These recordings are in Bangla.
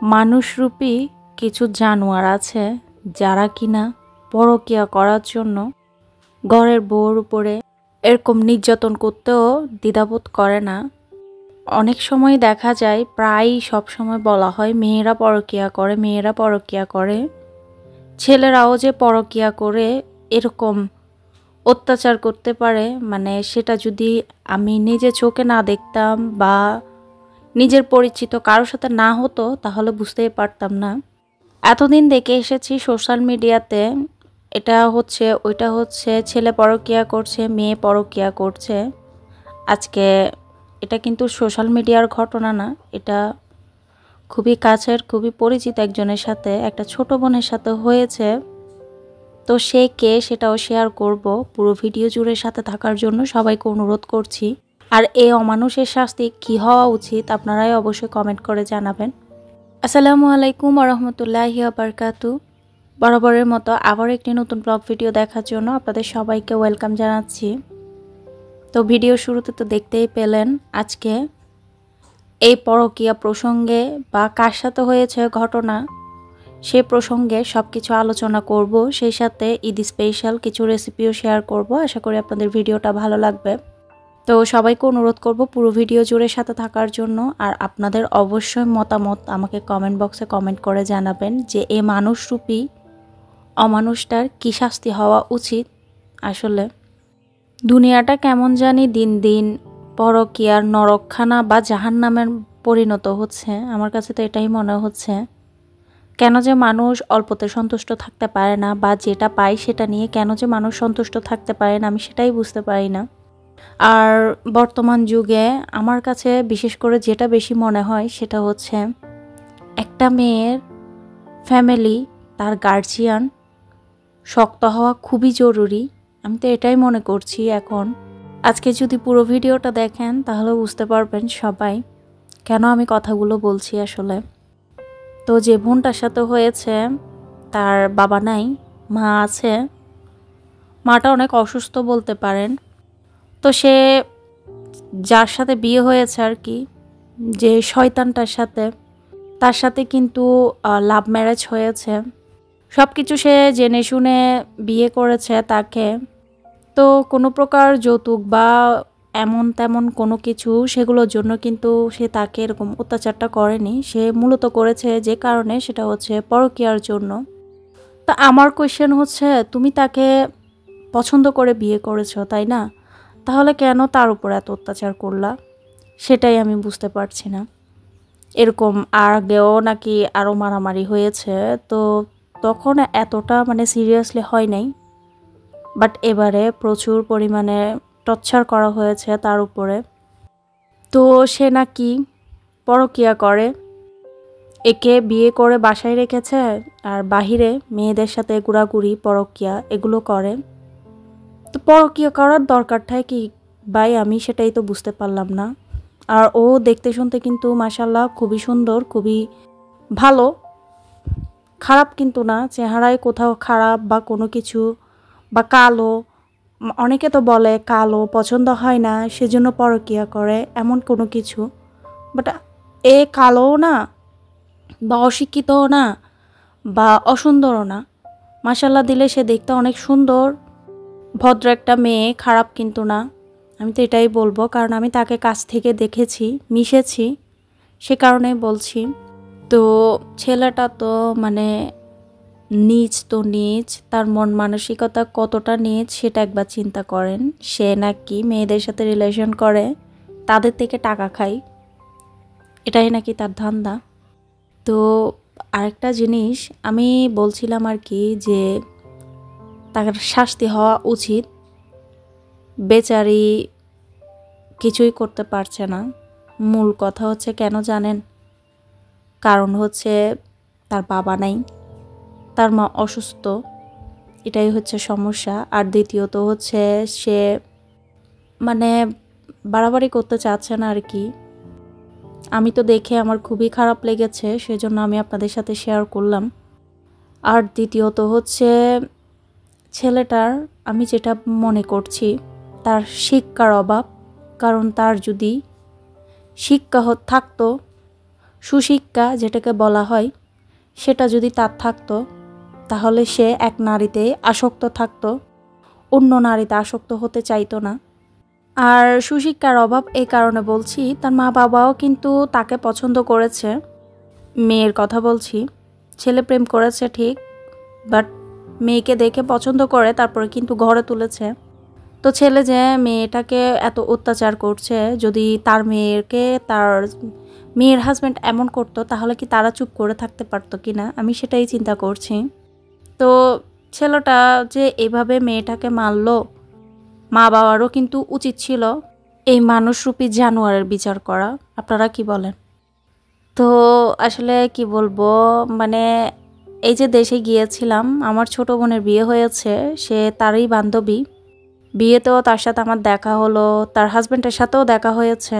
মানুষরূপী কিছু জানোয়ার আছে যারা কিনা পরকীয়া করার জন্য ঘরের বউর উপরে এরকম নির্যাতন করতেও দ্বিধাবোধ করে না। অনেক সময় দেখা যায়, প্রায় সব সময় বলা হয় মেয়েরা পরকীয়া করে, মেয়েরা পরকীয়া করে। ছেলেরাও যে পরকীয়া করে এরকম অত্যাচার করতে পারে, মানে সেটা যদি আমি নিজে চোখে না দেখতাম বা নিজের পরিচিত কারোর সাথে না হতো তাহলে বুঝতেই পারতাম না। এতদিন দেখে এসেছি সোশ্যাল মিডিয়াতে এটা হচ্ছে ওইটা হচ্ছে, ছেলে পরকীয়া করছে, মেয়ে পরকীয়া করছে। আজকে এটা কিন্তু সোশ্যাল মিডিয়ার ঘটনা না, এটা খুবই কাছের খুবই পরিচিত একজনের সাথে, একটা ছোট বোনের সাথে হয়েছে। তো সে কে সেটাও শেয়ার করব। পুরো ভিডিও জুড়ে সাথে থাকার জন্য সবাইকে অনুরোধ করছি। আর এই অমানুষের শাস্তি কী হওয়া উচিত আপনারাই অবশ্যই কমেন্ট করে জানাবেন। আসসালামু আলাইকুম ওরহমতুল্লাহি ওয়াবারাকাতু। বরাবরের মতো আবার একটি নতুন ব্লগ ভিডিও দেখার জন্য আপনাদের সবাইকে ওয়েলকাম জানাচ্ছি। তো ভিডিও শুরুতে তো দেখতেই পেলেন আজকে এই পরকীয়া প্রসঙ্গে বা কার সাথে হয়েছে ঘটনা, সে প্রসঙ্গে সব কিছু আলোচনা করব। সেই সাথে ঈদ স্পেশাল কিছু রেসিপিও শেয়ার করব। আশা করি আপনাদের ভিডিওটা ভালো লাগবে। তো সবাইকে অনুরোধ করব পুরো ভিডিও জুড়ে সাথে থাকার জন্য। আর আপনাদের অবশ্যই মতামত আমাকে কমেন্ট বক্সে কমেন্ট করে জানাবেন যে এই মানুষরূপী অমানুষটার কী শাস্তি হওয়া উচিত। আসলে দুনিয়াটা কেমন জানি দিন দিন পরকীয়ার নরকখানা বা জাহান্নামের পরিণত হচ্ছে। আমার কাছে তো এটাই মনে হচ্ছে। কেন যে মানুষ অল্পতে সন্তুষ্ট থাকতে পারে না, বা যেটা পায় সেটা নিয়ে কেন যে মানুষ সন্তুষ্ট থাকতে পারে না, আমি সেটাই বুঝতে পারি না। আর বর্তমান যুগে আমার কাছে বিশেষ করে যেটা বেশি মনে হয় সেটা হচ্ছে একটা মেয়ের ফ্যামিলি, তার গার্জিয়ান শক্ত হওয়া খুবই জরুরি। আমি তো এটাই মনে করছি এখন। আজকে যদি পুরো ভিডিওটা দেখেন তাহলে বুঝতে পারবেন সবাই কেন আমি কথাগুলো বলছি আসলে। তো যে বোনটার সাথে হয়েছে তার বাবা নাই, মা আছে। মাটা অনেক অসুস্থ বলতে পারেন। তো সে যার সাথে বিয়ে হয়েছে আর কি, যে শয়তানটার সাথে, তার সাথে কিন্তু লাভ ম্যারেজ হয়েছে। সব কিছু সে জেনে শুনে বিয়ে করেছে তাকে। তো কোনো প্রকার যৌতুক বা এমন তেমন কোনো কিছু সেগুলোর জন্য কিন্তু সে তাকে এরকম অত্যাচারটা করেনি। সে মূলত করেছে যে কারণে, সেটা হচ্ছে পরকীয়ার জন্য। তা আমার কোয়েশ্চেন হচ্ছে, তুমি তাকে পছন্দ করে বিয়ে করেছো তাই না? তাহলে কেন তার উপর এত অত্যাচার করলা? সেটাই আমি বুঝতে পারছি না। এরকম আগেও নাকি আরও মারামারি হয়েছে, তো তখন এতটা মানে সিরিয়াসলি হয় নাই, বাট এবারে প্রচুর পরিমাণে টর্চার করা হয়েছে তার উপরে। তো সে নাকি পরকীয়া করে, একে বিয়ে করে বাসায় রেখেছে আর বাহিরে মেয়েদের সাথে ঘোরাঘুরি, পরকীয়া এগুলো করে। তো পরকীয়া করার দরকারটাই কি ভাই? আমি সেটাই তো বুঝতে পারলাম না। আর ও দেখতে শুনতে কিন্তু মাশাল্লাহ খুবই সুন্দর, খুবই ভালো, খারাপ কিন্তু না, চেহারায় কোথাও খারাপ বা কোনো কিছু, বা কালো। অনেকে তো বলে কালো পছন্দ হয় না সেজন্য পরকীয়া করে, এমন কোনো কিছু। বাট এ কালোও না বা অশিক্ষিতও না বা অসুন্দরও না। মাশাল্লাহ দিলে সে দেখতে অনেক সুন্দর, ভদ্র একটা মেয়ে, খারাপ কিন্তু না। আমি তো এটাই বলবো, কারণ আমি তাকে কাছ থেকে দেখেছি, মিশেছি, সে কারণেই বলছি। তো ছেলেটা তো মানে নীচ তো নীচ, তার মন মানসিকতা কতটা নীচ সেটা একবার চিন্তা করেন। সে নাকি মেয়েদের সাথে রিলেশন করে, তাদের থেকে টাকা খায়, এটাই নাকি তার ধান্দা। তো আরেকটা জিনিস আমি বলছিলাম আর কি, যে তার শাস্তি হওয়া উচিত। বেচারি কিছুই করতে পারছে না। মূল কথা হচ্ছে কেন জানেন? কারণ হচ্ছে তার বাবা নাই, তার মা অসুস্থ, এটাই হচ্ছে সমস্যা। আর দ্বিতীয়ত হচ্ছে সে মানে বাড়াবাড়ি করতে চাচ্ছে না আর কি। আমি তো দেখে আমার খুবই খারাপ লেগেছে, সেজন্য আমি আপনাদের সাথে শেয়ার করলাম। আর দ্বিতীয়ত হচ্ছে ছেলেটার, আমি যেটা মনে করছি, তার শিক্ষার অভাব। কারণ তার যদি শিক্ষা থাকতো সুশিক্ষা যেটাকে বলা হয় সেটা যদি তার থাকতো তাহলে সে এক নারীতে আসক্ত থাকতো, অন্য নারীতে আসক্ত হতে চাইতো না। আর সুশিক্ষার অভাব এই কারণে বলছি, তার মা বাবাও কিন্তু তাকে পছন্দ করেছে। মেয়ের কথা বলছি, ছেলে প্রেম করেছে ঠিক, বাট মেয়েকে দেখে পছন্দ করে তারপরে কিন্তু ঘরে তুলেছে। তো ছেলে যে মেয়েটাকে এত অত্যাচার করছে, যদি তার মেয়ের হাজব্যান্ড এমন করতো তাহলে কি তারা চুপ করে থাকতে পারতো কি না, আমি সেটাই চিন্তা করছি। তো ছেলেটা যে এভাবে মেয়েটাকে মারলো, মা বাবারও কিন্তু উচিত ছিল এই মানুষরূপী জানোয়ারের বিচার করা। আপনারা কি বলেন? তো আসলে কি বলবো, মানে এই যে দেশে গিয়েছিলাম, আমার ছোট বোনের বিয়ে হয়েছে, সে তারই বান্ধবী। বিয়েতেও তার সাথে আমার দেখা হলো, তার হাজব্যান্ডের সাথেও দেখা হয়েছে।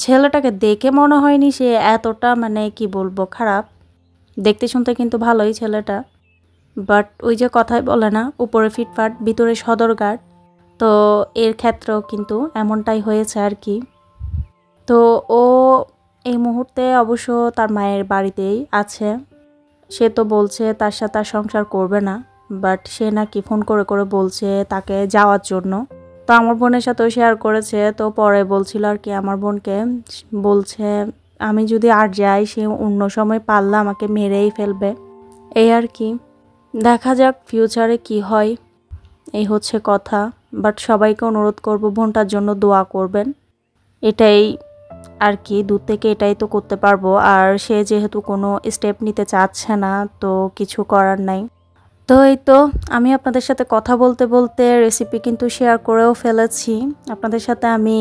ছেলেটাকে দেখে মনে হয়নি সে এতটা মানে কি বলবো খারাপ, দেখতে শুনতে কিন্তু ভালোই ছেলেটা। বাট ওই যে কথাই বলে না, উপরে ফিটফাট ভিতরে সদরঘাট, তো এর ক্ষেত্রেও কিন্তু এমনটাই হয়েছে আর কি। তো ও এই মুহূর্তে অবশ্য তার মায়ের বাড়িতেই আছে। সে তো বলছে তার সাথে আর সংসার করবে না, বাট সে নাকি ফোন করে করে বলছে তাকে যাওয়ার জন্য। তো আমার বোনের সাথেও শেয়ার করেছে, তো পরে বলছিল আর কি, আমার বোনকে বলছে আমি যদি আর যাই সে অন্য সময় পারলে আমাকে মেরেই ফেলবে, এই আর কি। দেখা যাক ফিউচারে কি হয়, এই হচ্ছে কথা। বাট সবাইকে অনুরোধ করব বোনটার জন্য দোয়া করবেন, এটাই আর কি। দূর থেকে এটাই তো করতে পারবো। আর সে যেহেতু কোনো স্টেপ নিতে চাচ্ছে না, তো কিছু করার নাই। তো এই তো আমি আপনাদের সাথে কথা বলতে বলতে রেসিপি কিন্তু শেয়ার করেও ফেলেছি। আপনাদের সাথে আমি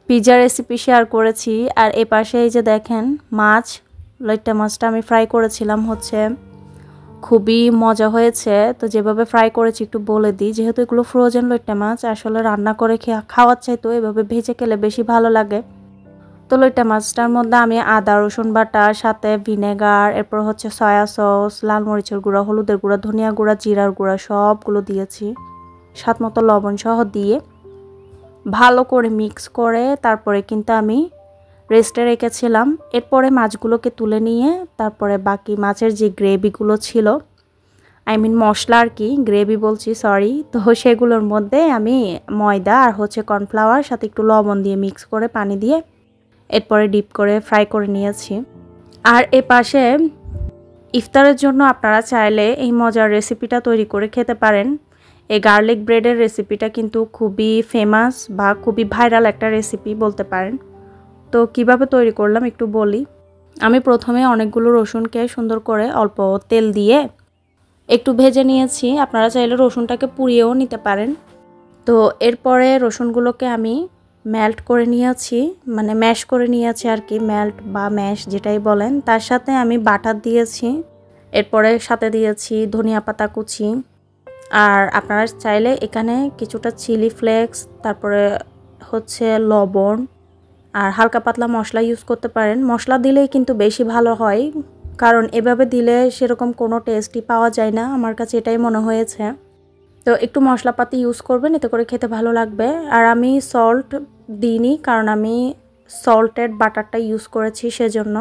পিৎজা রেসিপি শেয়ার করেছি। আর এ পাশে এই যে দেখেন মাছ, লইট্টা মাছটা আমি ফ্রাই করেছিলাম, হচ্ছে খুবই মজা হয়েছে। তো যেভাবে ফ্রাই করেছি একটু বলে দিই, যেহেতু এগুলো ফ্রোজেন লইট্টা মাছ, আসলে রান্না করে খাওয়ার চাইতো এভাবে ভেজে খেলে বেশি ভালো লাগে। তো লইট্টা মাছটার মধ্যে আমি আদা রসুন বাটা, সাথে ভিনেগার, এরপর হচ্ছে সয়া সস, লাল মরিচের গুঁড়া, হলুদের গুঁড়া, ধনিয়া গুঁড়া, জিরার গুঁড়া সবগুলো দিয়েছি, স্বাদ মতো লবণ সহ দিয়ে ভালো করে মিক্স করে তারপরে কিন্তু আমি রেস্টে রেখেছিলাম। এরপরে মাছগুলোকে তুলে নিয়ে তারপরে বাকি মাছের যে গ্রেভিগুলো ছিল, মশলা আর কি, গ্রেভি বলছি সরি, তো সেগুলোর মধ্যে আমি ময়দা আর হচ্ছে কর্নফ্লাওয়ার সাথে একটু লবণ দিয়ে মিক্স করে পানি দিয়ে এরপরে ডিপ করে ফ্রাই করে নিয়েছি। আর এ পাশে ইফতারের জন্য আপনারা চাইলে এই মজার রেসিপিটা তৈরি করে খেতে পারেন। এই গার্লিক ব্রেডের রেসিপিটা কিন্তু খুবই ফেমাস বা খুবই ভাইরাল একটা রেসিপি বলতে পারেন। তো কিভাবে তৈরি করলাম একটু বলি। আমি প্রথমে অনেকগুলো রসুনকে সুন্দর করে অল্প তেল দিয়ে একটু ভেজে নিয়েছি। আপনারা চাইলে রসুনটাকে পুড়িয়েও নিতে পারেন। তো এরপরে রসুনগুলোকে আমি মেল্ট করে নিয়েছি, মানে ম্যাশ করে নিয়েছি আর কি, মেল্ট বা ম্যাশ যেটাই বলেন। তার সাথে আমি বাটার দিয়েছি, এরপরে সাথে দিয়েছি ধনিয়া পাতা কুচি। আর আপনারা চাইলে এখানে কিছুটা চিলি ফ্লেক্স, তারপরে হচ্ছে লবণ আর হালকা পাতলা মশলা ইউজ করতে পারেন। মশলা দিলেই কিন্তু বেশি ভালো হয়, কারণ এভাবে দিলে সেরকম কোনো টেস্টই পাওয়া যায় না, আমার কাছে এটাই মনে হয়েছে। তো একটু মশলাপাতি ইউজ করবেন, এতে করে খেতে ভালো লাগবে। আর আমি সল্ট দিইনি, কারণ আমি সল্টেড বাটারটা ইউজ করেছি সেজন্য।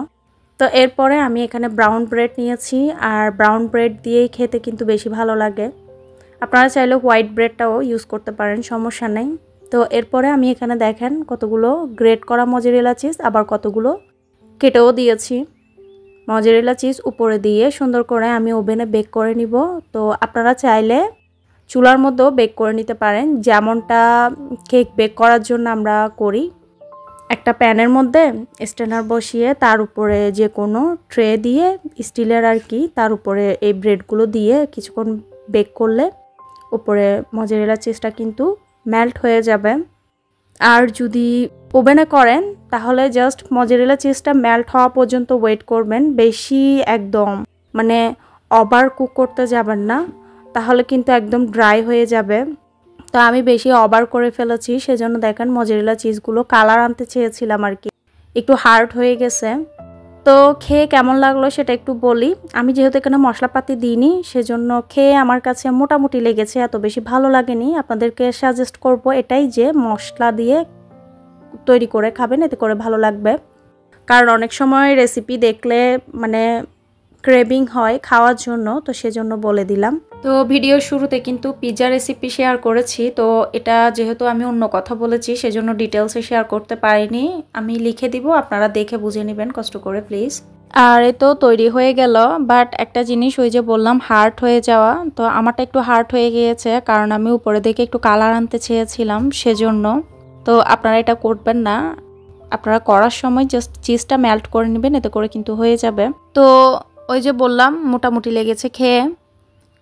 তো এরপরে আমি এখানে ব্রাউন ব্রেড নিয়েছি, আর ব্রাউন ব্রেড দিয়েই খেতে কিন্তু বেশি ভালো লাগে। আপনারা চাইলে হোয়াইট ব্রেডটাও ইউজ করতে পারেন, সমস্যা নেই। তো এরপরে আমি এখানে দেখেন কতগুলো গ্রেট করা মজেরেলা চিজ, আবার কতগুলো কেটেও দিয়েছি। মজেরেলা চিজ উপরে দিয়ে সুন্দর করে আমি ওভেনে বেক করে নিব। তো আপনারা চাইলে চুলার মধ্যেও বেক করে নিতে পারেন, যেমনটা কেক বেক করার জন্য আমরা করি। একটা প্যানের মধ্যে স্ট্যান্ডার বসিয়ে তার উপরে যে কোনো ট্রে দিয়ে স্টিলের আর কি, তার উপরে এই ব্রেডগুলো দিয়ে কিছুক্ষণ বেক করলে উপরে মজেরেলা চিজটা কিন্তু মেল্ট হয়ে যাবে। আর যদি ওভেনে করেন তাহলে জাস্ট মজেরেলা চিজটা মেল্ট হওয়া পর্যন্ত ওয়েট করবেন, বেশি একদম মানে ওভার কুক করতে যাবেন না, তাহলে কিন্তু একদম ড্রাই হয়ে যাবে। তো আমি বেশি ওভার করে ফেলেছি, সেজন্য দেখেন মজেরেলা চিজগুলো কালার আনতে চেয়েছিলাম আর কি, একটু হার্ড হয়ে গেছে। তো খেয়ে কেমন লাগলো সেটা একটু বলি। আমি যেহেতু এখানে মশলাপাতি দিইনি, সেজন্য খেয়ে আমার কাছে মোটামুটি লেগেছে, এত বেশি ভালো লাগেনি। আপনাদেরকে সাজেস্ট করব এটাই যে মশলা দিয়ে তৈরি করে খাবেন, এতে করে ভালো লাগবে। কারণ অনেক সময় রেসিপি দেখলে মানে ক্রেভিং হয় খাওয়ার জন্য, তো সেজন্য বলে দিলাম। তো ভিডিওর শুরুতে কিন্তু পিৎজা রেসিপি শেয়ার করেছি, তো এটা যেহেতু আমি অন্য কথা বলেছি সেজন্য ডিটেলসে শেয়ার করতে পারিনি। আমি লিখে দিব, আপনারা দেখে বুঝে নেবেন কষ্ট করে প্লিজ। আর এই তো তৈরি হয়ে গেল, বাট একটা জিনিস ওই যে বললাম হার্ড হয়ে যাওয়া, তো আমারটা একটু হার্ড হয়ে গিয়েছে কারণ আমি উপরে দিকে একটু কালার আনতে চেয়েছিলাম সেজন্য। তো আপনারা এটা করবেন না, আপনারা করার সময় জাস্ট চিজটা মেল্ট করে নেবেন, এতে করে কিন্তু হয়ে যাবে। তো ওই যে বললাম মোটামুটি লেগেছে খেয়ে,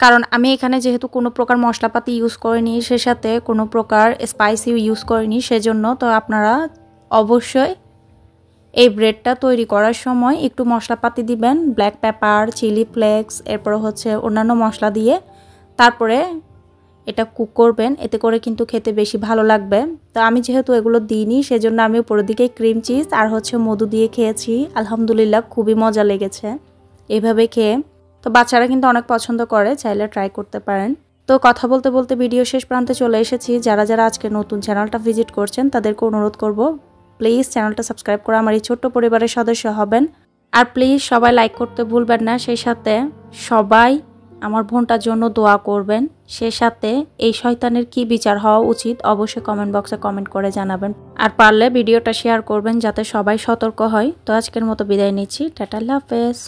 কারণ আমি এখানে যেহেতু কোনো প্রকার মশলাপাতি ইউজ করিনি, সে সাথে কোনো প্রকার স্পাইসিও ইউজ করিনি সেজন্য। তো আপনারা অবশ্যই এই ব্রেডটা তৈরি করার সময় একটু মশলাপাতি দিবেন, ব্ল্যাক পেপার, চিলি ফ্লেক্স, এরপর হচ্ছে অন্যান্য মশলা দিয়ে তারপরে এটা কুক করবেন, এতে করে কিন্তু খেতে বেশি ভালো লাগবে। তো আমি যেহেতু এগুলো দিইনি সেজন্য আমি উপরের দিকে ক্রিম চিজ আর হচ্ছে মধু দিয়ে খেয়েছি। আলহামদুলিল্লাহ খুবই মজা লেগেছে এভাবে খেয়ে। তো বাচ্চারা কিন্তু অনেক পছন্দ করে, চাইলে ট্রাই করতে পারেন। তো কথা বলতে বলতে ভিডিও শেষ প্রান্তে চলে এসেছি। যারা যারা আজকে নতুন চ্যানেলটা ভিজিট করছেন তাদেরকে অনুরোধ করব প্লিজ চ্যানেলটা সাবস্ক্রাইব করে আমার এই ছোট্ট পরিবারের সদস্য হবেন। আর প্লিজ সবাই লাইক করতে ভুলবেন না, সেই সাথে সবাই আমার বোনটার জন্য দোয়া করবেন। সে সাথে এই শয়তানের কি বিচার হওয়া উচিত অবশ্যই কমেন্ট বক্সে কমেন্ট করে জানাবেন। আর পারলে ভিডিওটা শেয়ার করবেন যাতে সবাই সতর্ক হয়। তো আজকের মতো বিদায় নিচ্ছি, টাটা, আল্লাহ হাফেজ।